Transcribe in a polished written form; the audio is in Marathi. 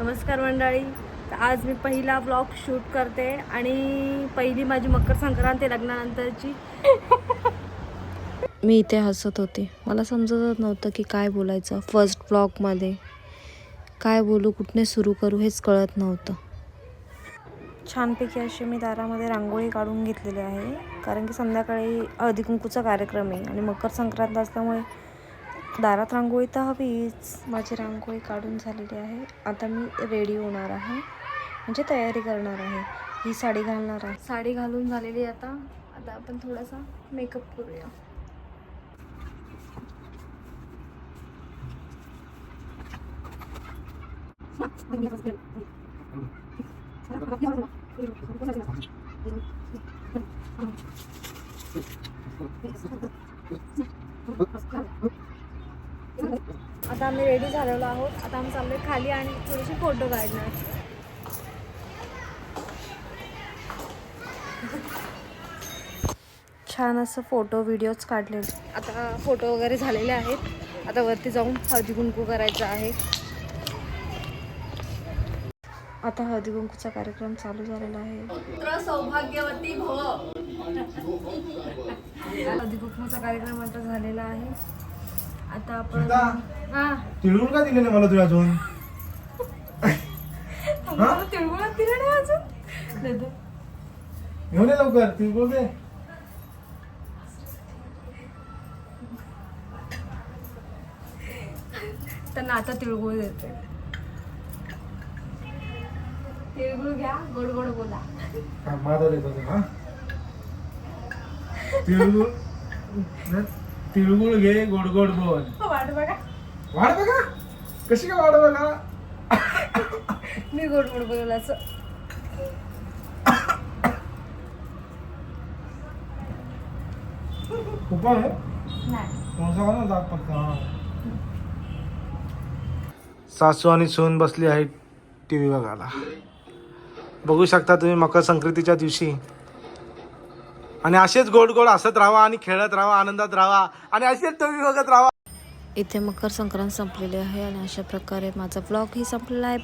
नमस्कार मंडळी. आज मी पहिला ब्लॉग शूट करते आणि पहिली माझी मकर संक्रांत लग्नानंतरची. मी इथे हसत होते. मला समजत नव्हतं की काय बोलायचं. फर्स्ट ब्लॉगमध्ये काय बोलू, कुठने सुरू करू हेच कळत नव्हतं. छानपैकी अशी मी दारामध्ये रांगोळी काढून घेतलेली आहे, कारण की संध्याकाळी हळदी कुंकूचा कार्यक्रम आहे आणि मकर संक्रांत असल्यामुळे दारात रांगोळी तर हवीच. माझी रांगोळी काढून झालेली आहे. आता मी रेडी होणार आहे, म्हणजे तयारी करणार आहे. ही साडी घालणार आहे. साडी घालून झालेली आता आपण थोडासा मेकअप करूया. आता आम्ही रेडी झालेलो आहोत. आता आम्ही चाललोय खाली आणि थोडेसे फोटो काढणार. छान असं फोटो व्हिडिओज काढले. आता फोटो वगैरे झालेले आहेत. आता वरती जाऊन हळदी कुंकू करायचं आहे. आता हळदी कुंकूचा कार्यक्रम चालू झालेला आहे. सौभाग्यवती भव. हळदी कुंकूचा कार्यक्रम आता झालेला आहे. आता आपण तिळगुळ का दिले नाही मला तुला अजून? तिळगुळ दिले नाही अजून. घेऊन ये लवकर तिळगुळ दे. त्यांना आता तिळगुळ देते. तिळगुळ घ्या, गोड गोड बोला. माझा देतो हा. तिळगुळ तिळगुळ घे, गोड गोड बोल. वाट बघा, वाढ बघा कशी काय वाढ बघा. मी गोड गोड बोलायचं. खूप आहे नाही दाग पडता. सासू आणि सून बसली आहे टीव्ही बघायला. बघू शकता तुम्ही मकर संक्रांतीच्या दिवशी. आणि असेच गोड गोड हसत राहा आणि खेळत राहा, आनंदात राहा आणि असेच टीव्ही बघत राहा. इथे मकर संक्रांत संपलेली आहे आणि अशा प्रकारे माझा व्लॉग ही संपलेला आहे.